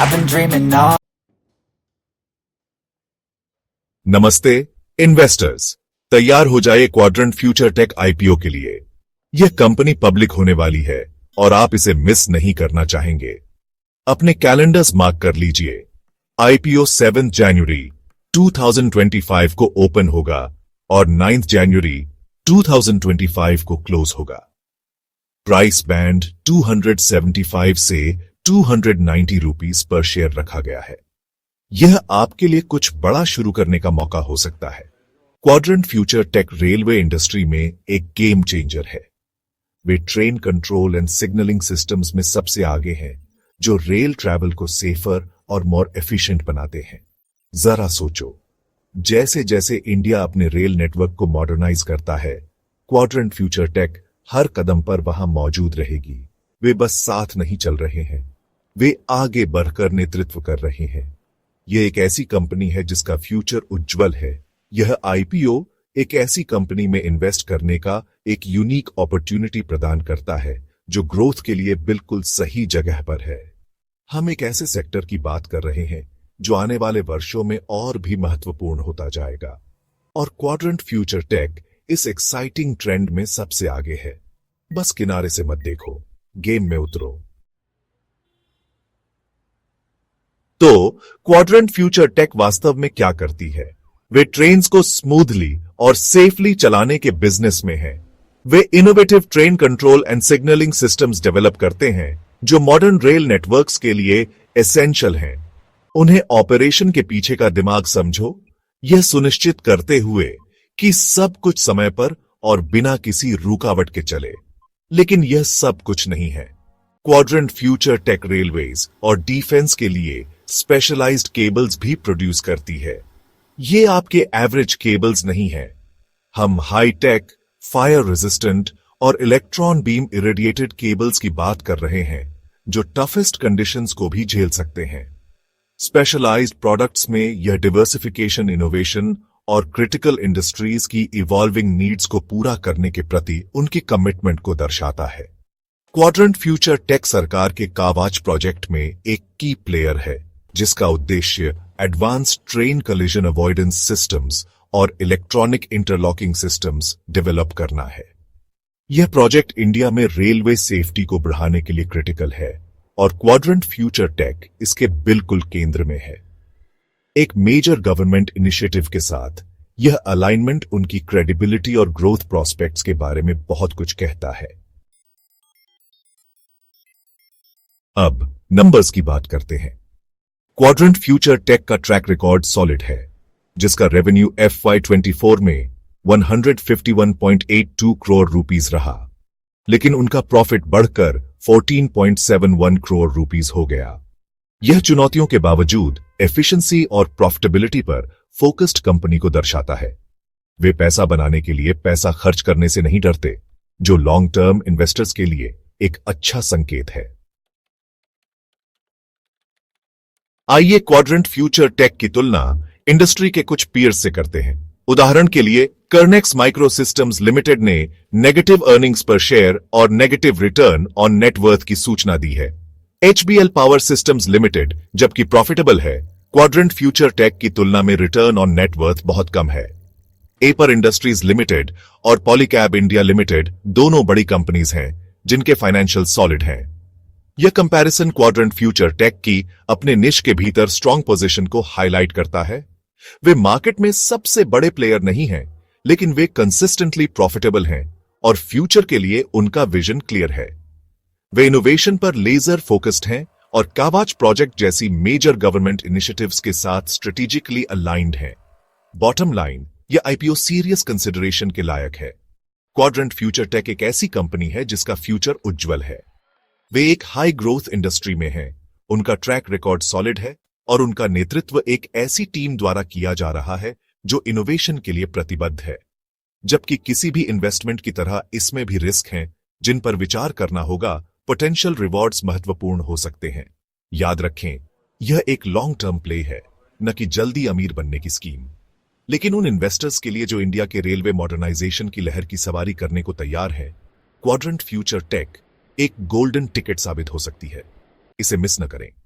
I've been dreaming all. नमस्ते investors, तैयार हो जाइए क्वाड्रेंट फ्यूचर टेक आईपीओ के लिए। यह कंपनी पब्लिक होने वाली है और आप इसे मिस नहीं करना चाहेंगे। अपने कैलेंडर्स मार्क कर लीजिए। आईपीओ 7 जनवरी 2025 को ओपन होगा और 9 जनवरी 2025 को क्लोज होगा। प्राइस बैंड 275 से 290 रुपीस पर शेयर रखा गया है। यह आपके लिए कुछ बड़ा शुरू करने का मौका हो सकता है। क्वाड्रेंट फ्यूचर टेक रेलवे इंडस्ट्री में एक गेम चेंजर है। वे train control and signalling systems में सबसे आगे हैं, जो रेल ट्रैवल को सेफर और मोर एफिशिएंट बनाते हैं। जरा सोचो, जैसे जैसे इंडिया अपने रेल नेटवर्क को मॉडर्नाइज करता है, क्वाड्रेंट फ्यूचर टेक हर कदम पर वहां मौजूद रहेगी। वे बस साथ नहीं चल रहे हैं, वे आगे बढ़कर नेतृत्व कर रहे हैं। यह एक ऐसी कंपनी है जिसका फ्यूचर उज्जवल है। यह आईपीओ एक ऐसी कंपनी में इन्वेस्ट करने का एक यूनिक अपॉर्चुनिटी प्रदान करता है जो ग्रोथ के लिए बिल्कुल सही जगह पर है। हम एक ऐसे सेक्टर की बात कर रहे हैं जो आने वाले वर्षों में और भी महत्वपूर्ण होता जाएगा, और क्वाड्रेंट फ्यूचर टेक इस एक्साइटिंग ट्रेंड में सबसे आगे है। बस किनारे से मत देखो, गेम में उतरो। तो क्वाड्रेंट फ्यूचर टेक वास्तव में क्या करती है? वे ट्रेन्स को स्मूथली और सेफली चलाने के बिजनेस में है। वे innovative train control and signalling systems develop करते हैं जो मॉडर्न रेल नेटवर्क्स के लिए एसेंशियल हैं। उन्हें ऑपरेशन के पीछे का दिमाग समझो, यह सुनिश्चित करते हुए कि सब कुछ समय पर और बिना किसी रुकावट के चले। लेकिन यह सब कुछ नहीं है। क्वाड्रेंट फ्यूचर टेक रेलवेज और डिफेंस के लिए स्पेशलाइज्ड केबल्स भी प्रोड्यूस करती है। ये आपके एवरेज केबल्स नहीं है। हम हाई टेक, फायर रेजिस्टेंट और इलेक्ट्रॉन बीम इरेडिएटेड केबल्स की बात कर रहे हैं जो टफेस्ट कंडीशंस को भी झेल सकते हैं। स्पेशलाइज्ड प्रोडक्ट्स में यह डिवर्सिफिकेशन, इनोवेशन और क्रिटिकल इंडस्ट्रीज की इवॉल्विंग नीड्स को पूरा करने के प्रति उनकी कमिटमेंट को दर्शाता है। क्वाड्रेंट फ्यूचर टेक सरकार के कावाच प्रोजेक्ट में एक की प्लेयर है, जिसका उद्देश्य advanced train collision avoidance systems और इलेक्ट्रॉनिक इंटरलॉकिंग सिस्टम्स डेवलप करना है। यह प्रोजेक्ट इंडिया में रेलवे सेफ्टी को बढ़ाने के लिए क्रिटिकल है और क्वाड्रेंट फ्यूचर टेक इसके बिल्कुल केंद्र में है। एक मेजर गवर्नमेंट इनिशिएटिव के साथ यह अलाइनमेंट उनकी क्रेडिबिलिटी और ग्रोथ प्रोस्पेक्ट्स के बारे में बहुत कुछ कहता है। अब नंबर्स की बात करते हैं। क्वाड्रेंट फ्यूचर टेक का ट्रैक रिकॉर्ड सॉलिड है, जिसका रेवेन्यू FY24 में 151.82 करोड़ रुपीस रहा, लेकिन उनका प्रॉफिट बढ़कर 14.71 करोड़ रुपीस हो गया। यह चुनौतियों के बावजूद एफिशिएंसी और प्रॉफिटेबिलिटी पर फोकस्ड कंपनी को दर्शाता है। वे पैसा बनाने के लिए पैसा खर्च करने से नहीं डरते, जो लॉन्ग टर्म इन्वेस्टर्स के लिए एक अच्छा संकेत है। आइए क्वाड्रेंट फ्यूचर टेक की तुलना इंडस्ट्री के कुछ पीयर्स से करते हैं। उदाहरण के लिए कर्नेक्स माइक्रो सिस्टम्स लिमिटेड ने नेगेटिव अर्निंग्स पर शेयर और नेगेटिव रिटर्न ऑन नेटवर्थ की सूचना दी है। HBL पावर सिस्टम्स लिमिटेड जबकि प्रॉफिटेबल है, क्वाड्रेंट फ्यूचर टेक की तुलना में रिटर्न ऑन नेटवर्थ बहुत कम है। एपर इंडस्ट्रीज लिमिटेड और पॉलीकैब इंडिया लिमिटेड दोनों बड़ी कंपनीज हैं जिनके फाइनेंशियल सॉलिड हैं। यह कंपैरिजन क्वाड्रेंट फ्यूचर टेक की अपने निश के भीतर स्ट्रांग पोजीशन को हाईलाइट करता है। वे मार्केट में सबसे बड़े प्लेयर नहीं हैं, लेकिन वे कंसिस्टेंटली प्रॉफिटेबल हैं और फ्यूचर के लिए उनका विजन क्लियर है। वे इनोवेशन पर लेजर फोकस्ड हैं और कावाच प्रोजेक्ट जैसी मेजर गवर्नमेंट इनिशिएटिव्स के साथ स्ट्रेटेजिकली अलाइंड हैं। बॉटम लाइन, यह आईपीओ सीरियस कंसिडरेशन के लायक है। क्वाड्रेंट फ्यूचर टेक एक ऐसी कंपनी है जिसका फ्यूचर उज्जवल है। वे एक हाई ग्रोथ इंडस्ट्री में हैं, उनका ट्रैक रिकॉर्ड सॉलिड है और उनका नेतृत्व एक ऐसी टीम द्वारा किया जा रहा है जो इनोवेशन के लिए प्रतिबद्ध है। जबकि किसी भी इन्वेस्टमेंट की तरह इसमें भी रिस्क हैं जिन पर विचार करना होगा। पोटेंशियल रिवॉर्ड्स महत्वपूर्ण हो सकते हैं। याद रखें, यह एक लॉन्ग टर्म प्ले है, न कि जल्दी अमीर बनने की स्कीम। लेकिन उन इन्वेस्टर्स के लिए जो इंडिया के रेलवे मॉडर्नाइजेशन की लहर की सवारी करने को तैयार है, क्वाड्रेंट फ्यूचर टेक एक गोल्डन टिकट साबित हो सकती है। इसे मिस न करें।